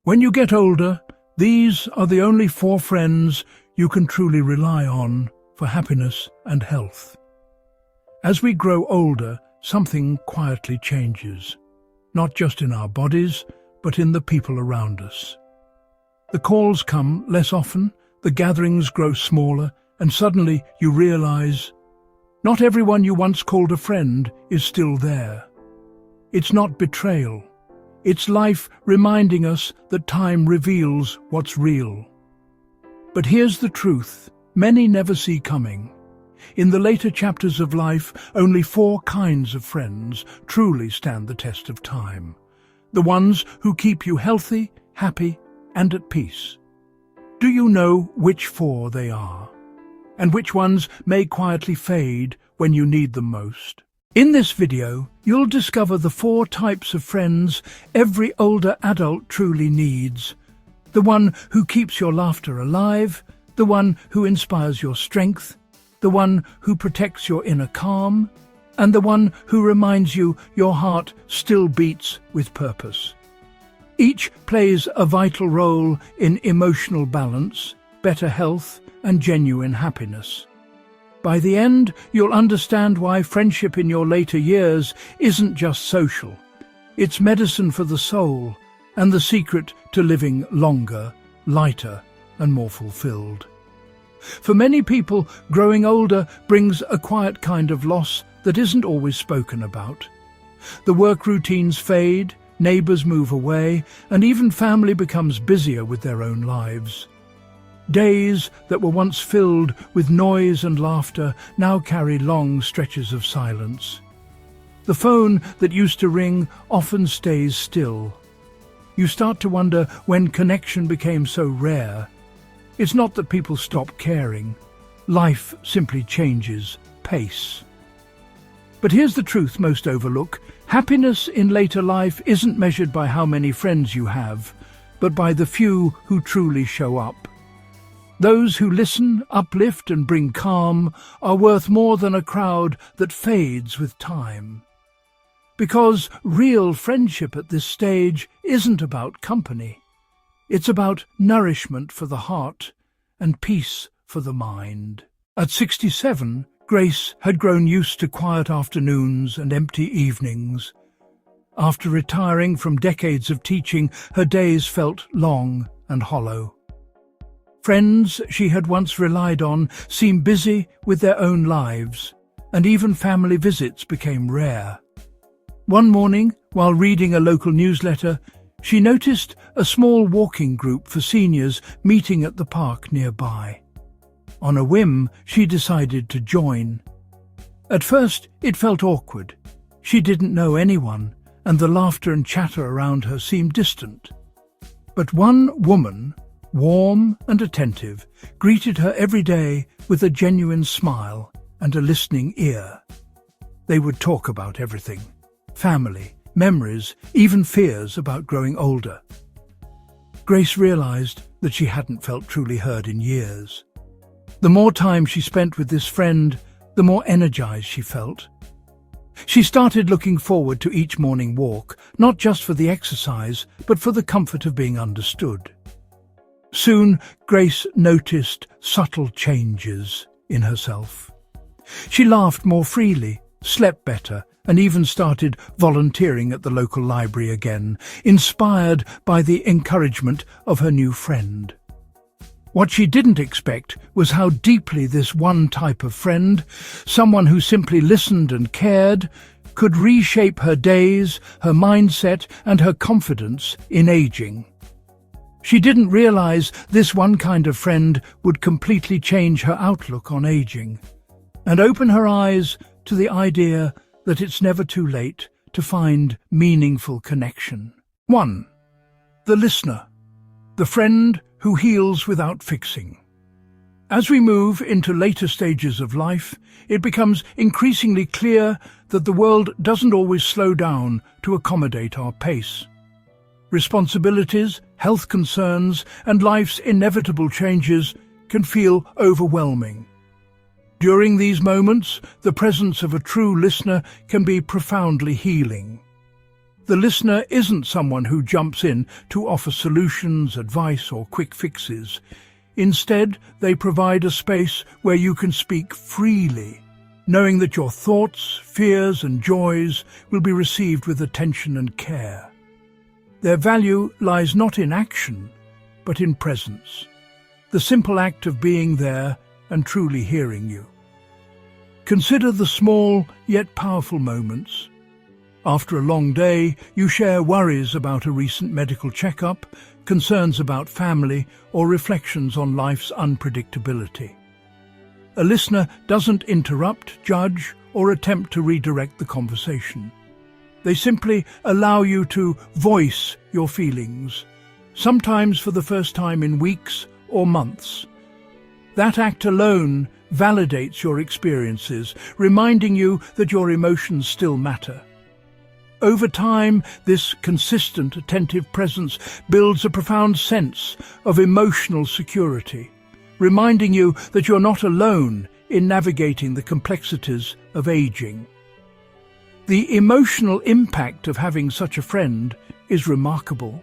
When you get older, these are the only 4 friends you can truly rely on for happiness and health. As we grow older, something quietly changes, not just in our bodies, but in the people around us. The calls come less often, the gatherings grow smaller, and suddenly you realize not everyone you once called a friend is still there. It's not betrayal. It's life reminding us that time reveals what's real. But here's the truth many never see coming. In the later chapters of life, only 4 kinds of friends truly stand the test of time. The ones who keep you healthy, happy, and at peace. Do you know which 4 they are? And which ones may quietly fade when you need them most? In this video, you'll discover the 4 types of friends every older adult truly needs. The one who keeps your laughter alive, the one who inspires your strength, the one who protects your inner calm, and the one who reminds you your heart still beats with purpose. Each plays a vital role in emotional balance, better health, and genuine happiness. By the end, you'll understand why friendship in your later years isn't just social. It's medicine for the soul and the secret to living longer, lighter, and more fulfilled. For many people, growing older brings a quiet kind of loss that isn't always spoken about. The work routines fade, neighbors move away, and even family becomes busier with their own lives. Days that were once filled with noise and laughter now carry long stretches of silence. The phone that used to ring often stays still. You start to wonder when connection became so rare. It's not that people stop caring. Life simply changes pace. But here's the truth most overlook. Happiness in later life isn't measured by how many friends you have, but by the few who truly show up. Those who listen, uplift, and bring calm are worth more than a crowd that fades with time. Because real friendship at this stage isn't about company. It's about nourishment for the heart and peace for the mind. At 67, Grace had grown used to quiet afternoons and empty evenings. After retiring from decades of teaching, her days felt long and hollow. Friends she had once relied on seemed busy with their own lives, and even family visits became rare. One morning, while reading a local newsletter, she noticed a small walking group for seniors meeting at the park nearby. On a whim, she decided to join. At first, it felt awkward. She didn't know anyone, and the laughter and chatter around her seemed distant. But one woman, warm and attentive, greeted her every day with a genuine smile and a listening ear. They would talk about everything: family, memories, even fears about growing older. Grace realized that she hadn't felt truly heard in years. The more time she spent with this friend, the more energized she felt. She started looking forward to each morning walk, not just for the exercise, but for the comfort of being understood. Soon, Grace noticed subtle changes in herself. She laughed more freely, slept better, and even started volunteering at the local library again, inspired by the encouragement of her new friend. What she didn't expect was how deeply this one type of friend, someone who simply listened and cared, could reshape her days, her mindset, and her confidence in aging. She didn't realize this one kind of friend would completely change her outlook on aging and open her eyes to the idea that it's never too late to find meaningful connection. 1. The listener, the friend who heals without fixing. As we move into later stages of life, it becomes increasingly clear that the world doesn't always slow down to accommodate our pace. Responsibilities, health concerns, and life's inevitable changes can feel overwhelming. During these moments, the presence of a true listener can be profoundly healing. The listener isn't someone who jumps in to offer solutions, advice, or quick fixes. Instead, they provide a space where you can speak freely, knowing that your thoughts, fears, and joys will be received with attention and care. Their value lies not in action, but in presence, the simple act of being there and truly hearing you. Consider the small yet powerful moments. After a long day, you share worries about a recent medical checkup, concerns about family, or reflections on life's unpredictability. A listener doesn't interrupt, judge, or attempt to redirect the conversation. They simply allow you to voice your feelings, sometimes for the first time in weeks or months. That act alone validates your experiences, reminding you that your emotions still matter. Over time, this consistent, attentive presence builds a profound sense of emotional security, reminding you that you're not alone in navigating the complexities of aging. The emotional impact of having such a friend is remarkable.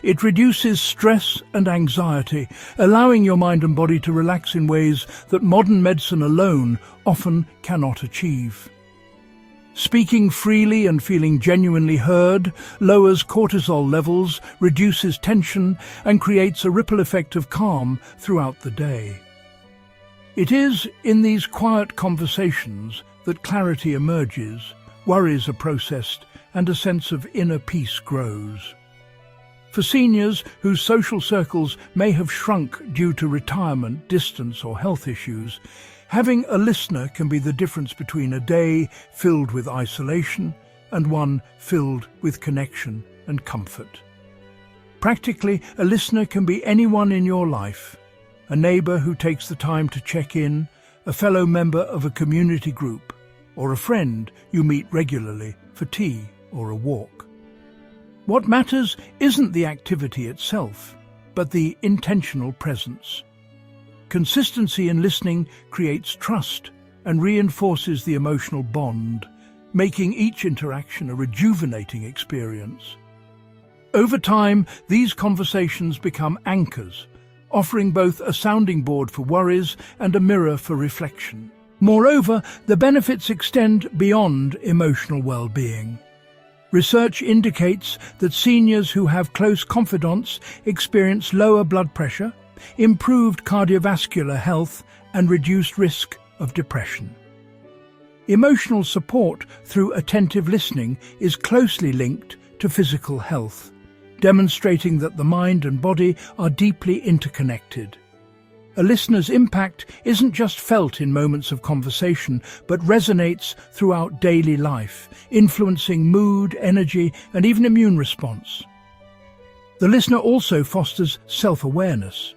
It reduces stress and anxiety, allowing your mind and body to relax in ways that modern medicine alone often cannot achieve. Speaking freely and feeling genuinely heard lowers cortisol levels, reduces tension, and creates a ripple effect of calm throughout the day. It is in these quiet conversations that clarity emerges, worries are processed, and a sense of inner peace grows. For seniors whose social circles may have shrunk due to retirement, distance, or health issues, having a listener can be the difference between a day filled with isolation and one filled with connection and comfort. Practically, a listener can be anyone in your life: a neighbor who takes the time to check in, a fellow member of a community group, or a friend you meet regularly for tea or a walk. What matters isn't the activity itself, but the intentional presence. Consistency in listening creates trust and reinforces the emotional bond, making each interaction a rejuvenating experience. Over time, these conversations become anchors, offering both a sounding board for worries and a mirror for reflection. Moreover, the benefits extend beyond emotional well-being. Research indicates that seniors who have close confidants experience lower blood pressure, improved cardiovascular health, and reduced risk of depression. Emotional support through attentive listening is closely linked to physical health, demonstrating that the mind and body are deeply interconnected. A listener's impact isn't just felt in moments of conversation, but resonates throughout daily life, influencing mood, energy, and even immune response. The listener also fosters self-awareness.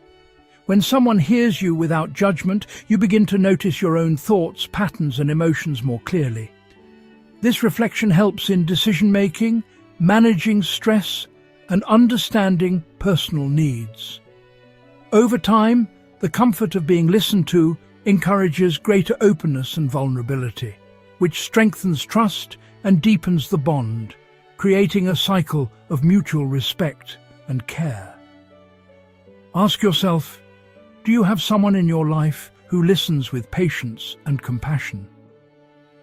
When someone hears you without judgment, you begin to notice your own thoughts, patterns, and emotions more clearly. This reflection helps in decision-making, managing stress, and understanding personal needs. Over time, the comfort of being listened to encourages greater openness and vulnerability, which strengthens trust and deepens the bond, creating a cycle of mutual respect and care. Ask yourself, do you have someone in your life who listens with patience and compassion?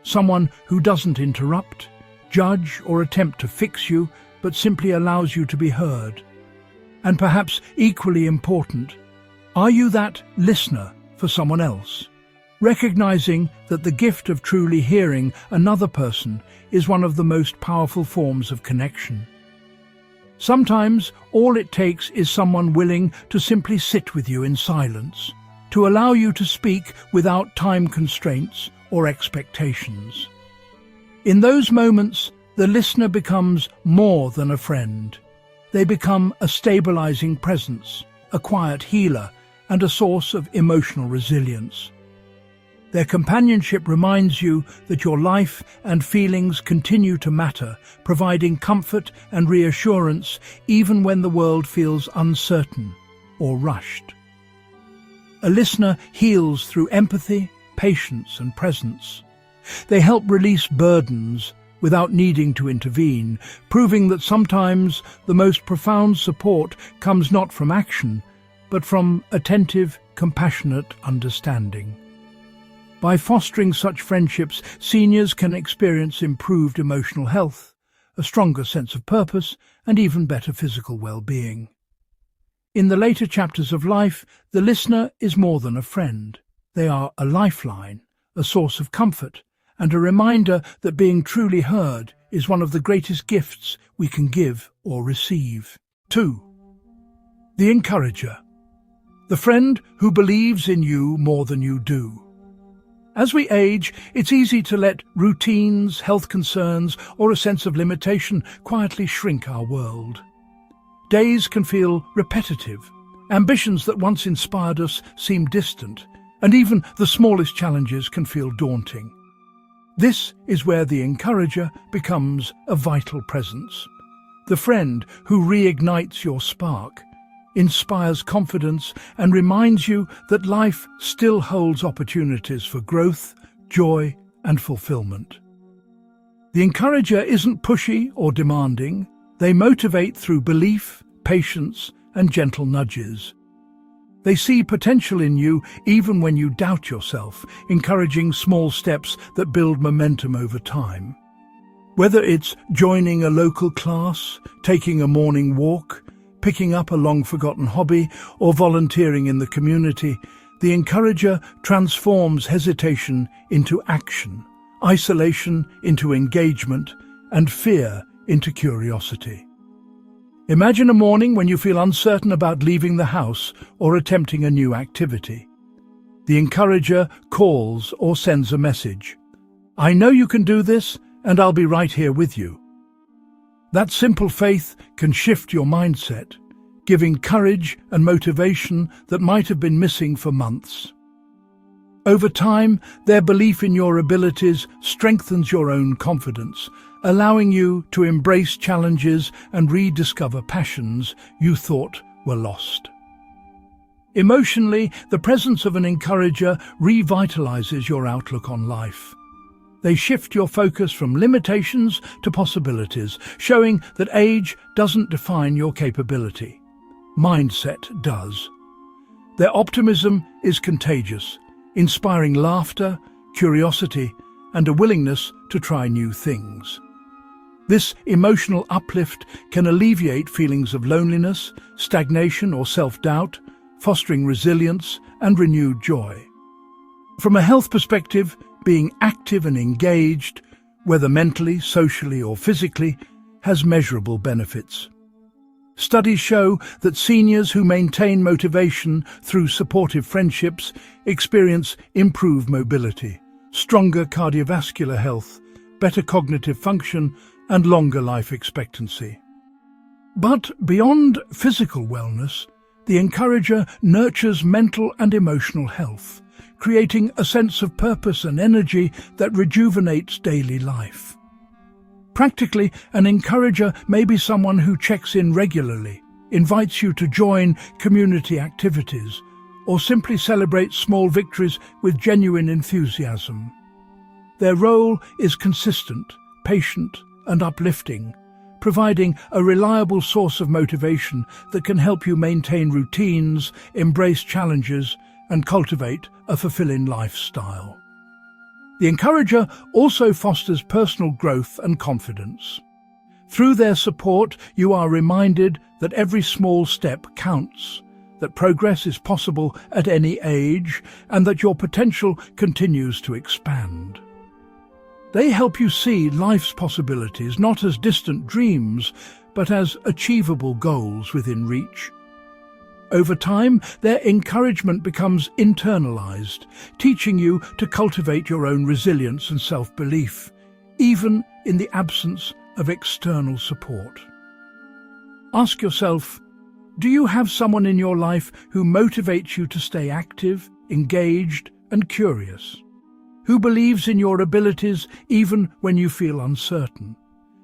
Someone who doesn't interrupt, judge, or attempt to fix you, but simply allows you to be heard? And perhaps equally important, are you that listener for someone else? Recognizing that the gift of truly hearing another person is one of the most powerful forms of connection. Sometimes all it takes is someone willing to simply sit with you in silence, to allow you to speak without time constraints or expectations. In those moments, the listener becomes more than a friend. They become a stabilizing presence, a quiet healer, and a source of emotional resilience. Their companionship reminds you that your life and feelings continue to matter, providing comfort and reassurance even when the world feels uncertain or rushed. A listener heals through empathy, patience, and presence. They help release burdens, without needing to intervene, proving that sometimes the most profound support comes not from action, but from attentive, compassionate understanding. By fostering such friendships, seniors can experience improved emotional health, a stronger sense of purpose, and even better physical well-being. In the later chapters of life, the listener is more than a friend. They are a lifeline, a source of comfort, and a reminder that being truly heard is one of the greatest gifts we can give or receive. 2. The encourager. The friend who believes in you more than you do. As we age, it's easy to let routines, health concerns, or a sense of limitation quietly shrink our world. Days can feel repetitive. Ambitions that once inspired us seem distant, and even the smallest challenges can feel daunting. This is where the encourager becomes a vital presence. The friend who reignites your spark, inspires confidence, and reminds you that life still holds opportunities for growth, joy, and fulfillment. The encourager isn't pushy or demanding. They motivate through belief, patience, and gentle nudges. They see potential in you even when you doubt yourself, encouraging small steps that build momentum over time. Whether it's joining a local class, taking a morning walk, picking up a long-forgotten hobby, or volunteering in the community, the encourager transforms hesitation into action, isolation into engagement, and fear into curiosity. Imagine a morning when you feel uncertain about leaving the house or attempting a new activity. The encourager calls or sends a message. "I know you can do this, and I'll be right here with you." That simple faith can shift your mindset, giving courage and motivation that might have been missing for months. Over time, their belief in your abilities strengthens your own confidence, allowing you to embrace challenges and rediscover passions you thought were lost. Emotionally, the presence of an encourager revitalizes your outlook on life. They shift your focus from limitations to possibilities, showing that age doesn't define your capability. Mindset does. Their optimism is contagious, inspiring laughter, curiosity, and a willingness to try new things. This emotional uplift can alleviate feelings of loneliness, stagnation, or self-doubt, fostering resilience and renewed joy. From a health perspective, being active and engaged, whether mentally, socially, or physically, has measurable benefits. Studies show that seniors who maintain motivation through supportive friendships experience improved mobility, stronger cardiovascular health, better cognitive function, and longer life expectancy. But beyond physical wellness, the encourager nurtures mental and emotional health, creating a sense of purpose and energy that rejuvenates daily life. Practically, an encourager may be someone who checks in regularly, invites you to join community activities, or simply celebrates small victories with genuine enthusiasm. Their role is consistent, patient, and uplifting, providing a reliable source of motivation that can help you maintain routines, embrace challenges, and cultivate a fulfilling lifestyle. The encourager also fosters personal growth and confidence. Through their support, you are reminded that every small step counts, that progress is possible at any age, and that your potential continues to expand. They help you see life's possibilities not as distant dreams, but as achievable goals within reach. Over time, their encouragement becomes internalized, teaching you to cultivate your own resilience and self-belief, even in the absence of external support. Ask yourself, do you have someone in your life who motivates you to stay active, engaged, and curious? Who believes in your abilities even when you feel uncertain?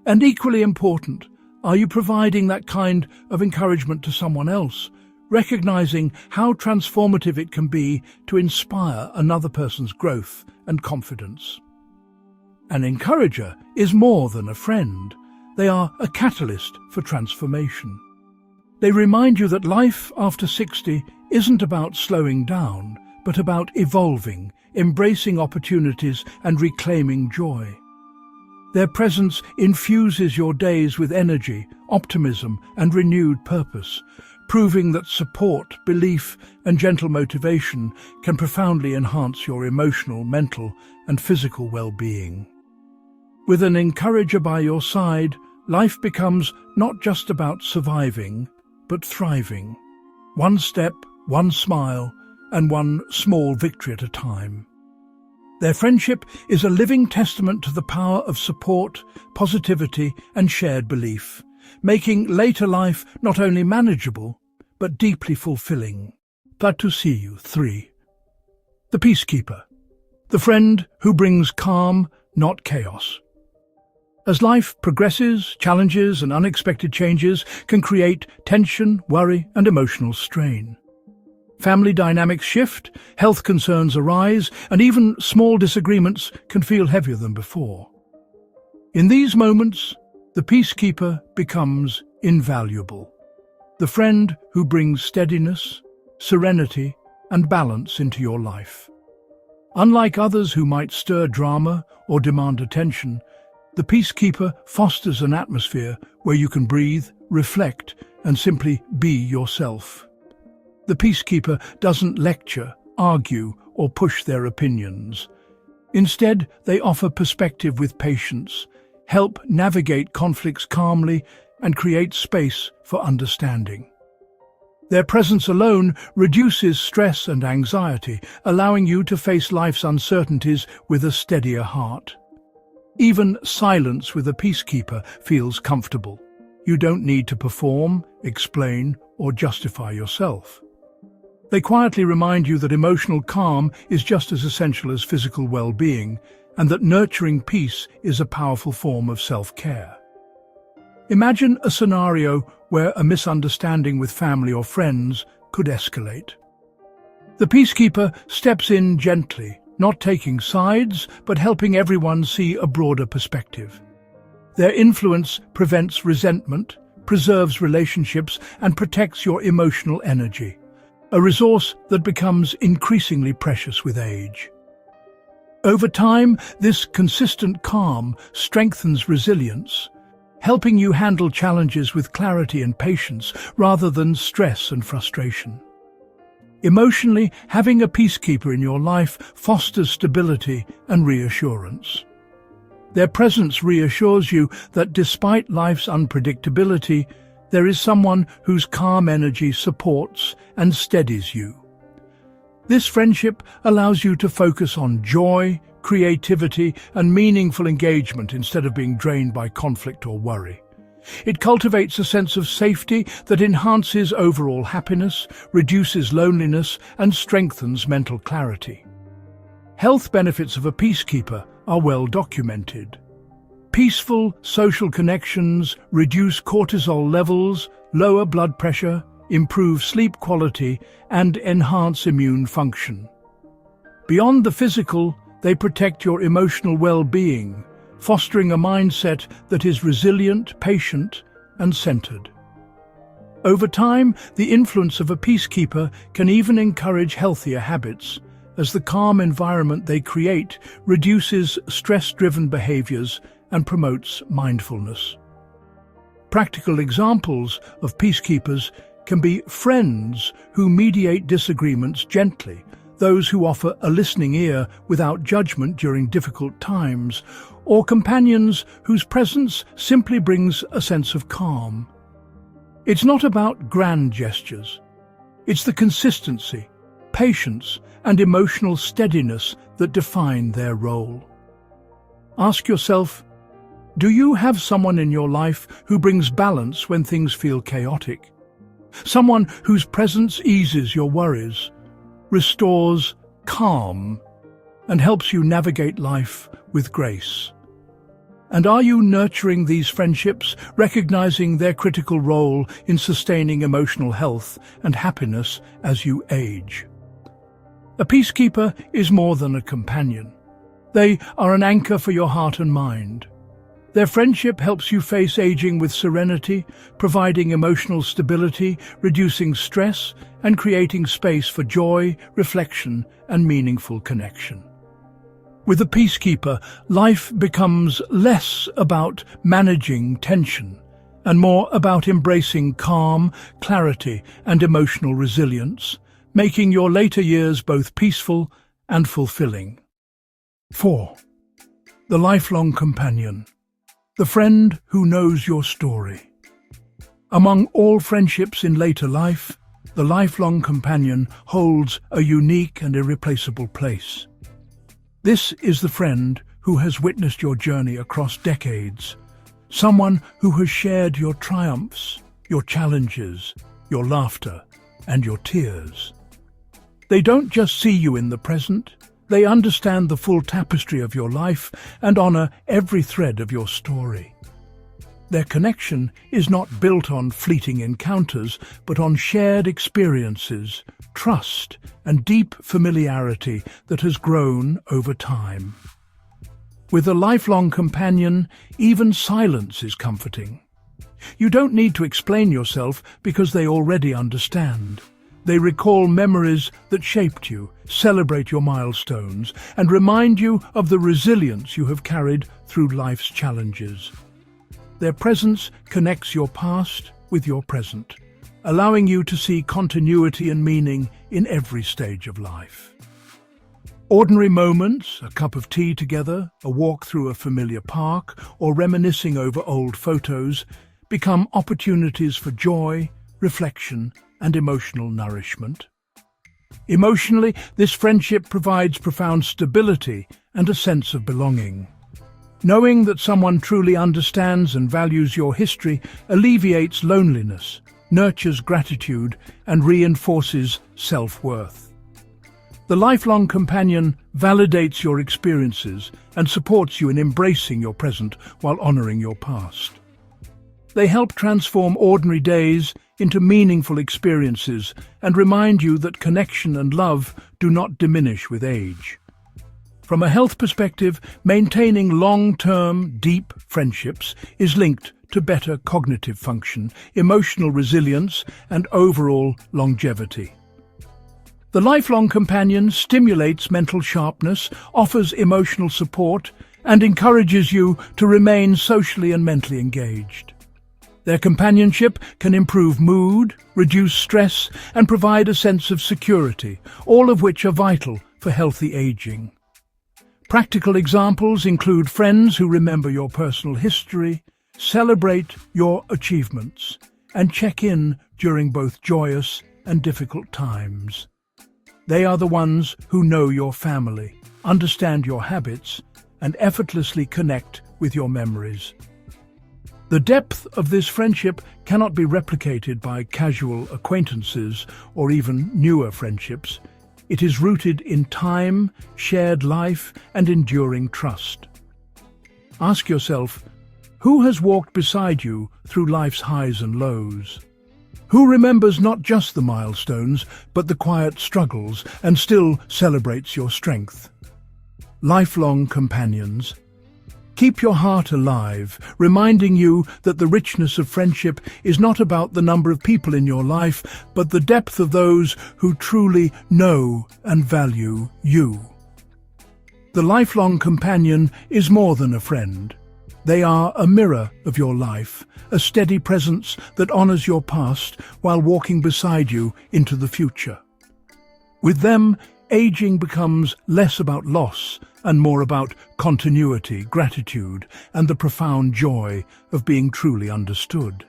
And equally important, are you providing that kind of encouragement to someone else, recognizing how transformative it can be to inspire another person's growth and confidence? An encourager is more than a friend. They are a catalyst for transformation. They remind you that life after 60 isn't about slowing down, but about evolving, embracing opportunities and reclaiming joy. Their presence infuses your days with energy, optimism and renewed purpose, proving that support, belief and gentle motivation can profoundly enhance your emotional, mental and physical well-being. With an encourager by your side, life becomes not just about surviving, but thriving. One step, one smile, and one small victory at a time. Their friendship is a living testament to the power of support, positivity, and shared belief, making later life not only manageable, but deeply fulfilling. Glad to see you. 3. The Peacekeeper. The friend who brings calm, not chaos. As life progresses, challenges and unexpected changes can create tension, worry, and emotional strain. Family dynamics shift, health concerns arise, and even small disagreements can feel heavier than before. In these moments, the Peacekeeper becomes invaluable. The friend who brings steadiness, serenity, and balance into your life. Unlike others who might stir drama or demand attention, the Peacekeeper fosters an atmosphere where you can breathe, reflect, and simply be yourself. The Peacekeeper doesn't lecture, argue, or push their opinions. Instead, they offer perspective with patience, help navigate conflicts calmly, and create space for understanding. Their presence alone reduces stress and anxiety, allowing you to face life's uncertainties with a steadier heart. Even silence with a Peacekeeper feels comfortable. You don't need to perform, explain, or justify yourself. They quietly remind you that emotional calm is just as essential as physical well-being, and that nurturing peace is a powerful form of self-care. Imagine a scenario where a misunderstanding with family or friends could escalate. The Peacekeeper steps in gently, not taking sides, but helping everyone see a broader perspective. Their influence prevents resentment, preserves relationships, and protects your emotional energy, a resource that becomes increasingly precious with age. Over time, this consistent calm strengthens resilience, helping you handle challenges with clarity and patience rather than stress and frustration. Emotionally, having a Peacekeeper in your life fosters stability and reassurance. Their presence reassures you that despite life's unpredictability, there is someone whose calm energy supports and steadies you. This friendship allows you to focus on joy, creativity, and meaningful engagement instead of being drained by conflict or worry. It cultivates a sense of safety that enhances overall happiness, reduces loneliness, and strengthens mental clarity. Health benefits of a Peacekeeper are well documented. Peaceful social connections reduce cortisol levels, lower blood pressure, improve sleep quality, and enhance immune function. Beyond the physical, they protect your emotional well-being, fostering a mindset that is resilient, patient, and centered. Over time, the influence of a Peacekeeper can even encourage healthier habits, as the calm environment they create reduces stress-driven behaviors and promotes mindfulness. Practical examples of Peacekeepers can be friends who mediate disagreements gently, those who offer a listening ear without judgment during difficult times, or companions whose presence simply brings a sense of calm. It's not about grand gestures. It's the consistency, patience, and emotional steadiness that define their role. Ask yourself, do you have someone in your life who brings balance when things feel chaotic? Someone whose presence eases your worries, restores calm, and helps you navigate life with grace? And are you nurturing these friendships, recognizing their critical role in sustaining emotional health and happiness as you age? A Peacekeeper is more than a companion. They are an anchor for your heart and mind. Their friendship helps you face aging with serenity, providing emotional stability, reducing stress, and creating space for joy, reflection, and meaningful connection. With a Peacekeeper, life becomes less about managing tension and more about embracing calm, clarity, and emotional resilience, making your later years both peaceful and fulfilling. 4. The lifelong companion. The friend who knows your story. Among all friendships in later life, the lifelong companion holds a unique and irreplaceable place. This is the friend who has witnessed your journey across decades, someone who has shared your triumphs, your challenges, your laughter, and your tears. They don't just see you in the present, they understand the full tapestry of your life and honor every thread of your story. Their connection is not built on fleeting encounters, but on shared experiences, trust, and deep familiarity that has grown over time. With a lifelong companion, even silence is comforting. You don't need to explain yourself because they already understand. They recall memories that shaped you, celebrate your milestones, and remind you of the resilience you have carried through life's challenges. Their presence connects your past with your present, allowing you to see continuity and meaning in every stage of life. Ordinary moments, a cup of tea together, a walk through a familiar park, or reminiscing over old photos, become opportunities for joy, reflection, and emotional nourishment. Emotionally, this friendship provides profound stability and a sense of belonging. Knowing that someone truly understands and values your history alleviates loneliness, nurtures gratitude, and reinforces self-worth. The lifelong companion validates your experiences and supports you in embracing your present while honoring your past. They help transform ordinary days into meaningful experiences and remind you that connection and love do not diminish with age. From a health perspective, maintaining long-term, deep friendships is linked to better cognitive function, emotional resilience, and overall longevity. The lifelong companion stimulates mental sharpness, offers emotional support, and encourages you to remain socially and mentally engaged. Their companionship can improve mood, reduce stress, and provide a sense of security, all of which are vital for healthy aging. Practical examples include friends who remember your personal history, celebrate your achievements, and check in during both joyous and difficult times. They are the ones who know your family, understand your habits, and effortlessly connect with your memories. The depth of this friendship cannot be replicated by casual acquaintances or even newer friendships. It is rooted in time, shared life, and enduring trust. Ask yourself, who has walked beside you through life's highs and lows? Who remembers not just the milestones, but the quiet struggles and still celebrates your strength? Lifelong companions. Keep your heart alive, reminding you that the richness of friendship is not about the number of people in your life, but the depth of those who truly know and value you. The lifelong companion is more than a friend. They are a mirror of your life, a steady presence that honors your past while walking beside you into the future. With them, aging becomes less about loss and more about continuity, gratitude, and the profound joy of being truly understood.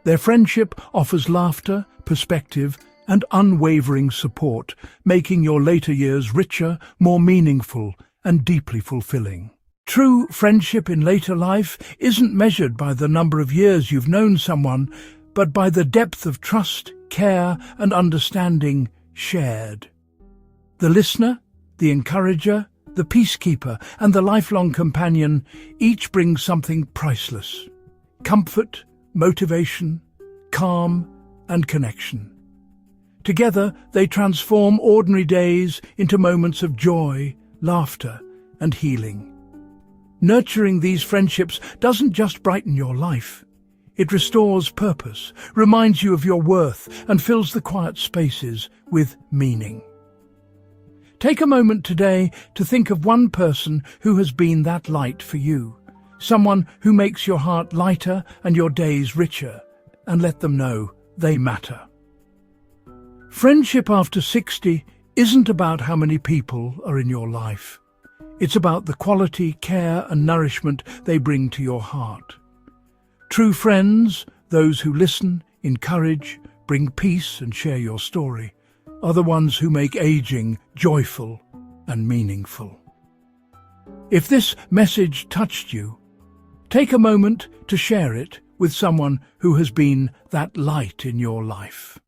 Their friendship offers laughter, perspective, and unwavering support, making your later years richer, more meaningful, and deeply fulfilling. True friendship in later life isn't measured by the number of years you've known someone, but by the depth of trust, care, and understanding shared. The listener, the encourager, the peacekeeper, and the lifelong companion each bring something priceless: comfort, motivation, calm, and connection. Together, they transform ordinary days into moments of joy, laughter, and healing. Nurturing these friendships doesn't just brighten your life. It restores purpose, reminds you of your worth, and fills the quiet spaces with meaning. Take a moment today to think of one person who has been that light for you, someone who makes your heart lighter and your days richer, and let them know they matter. Friendship after 60 isn't about how many people are in your life. It's about the quality, care and nourishment they bring to your heart. True friends, those who listen, encourage, bring peace and share your story, are the ones who make aging joyful and meaningful. If this message touched you, take a moment to share it with someone who has been that light in your life.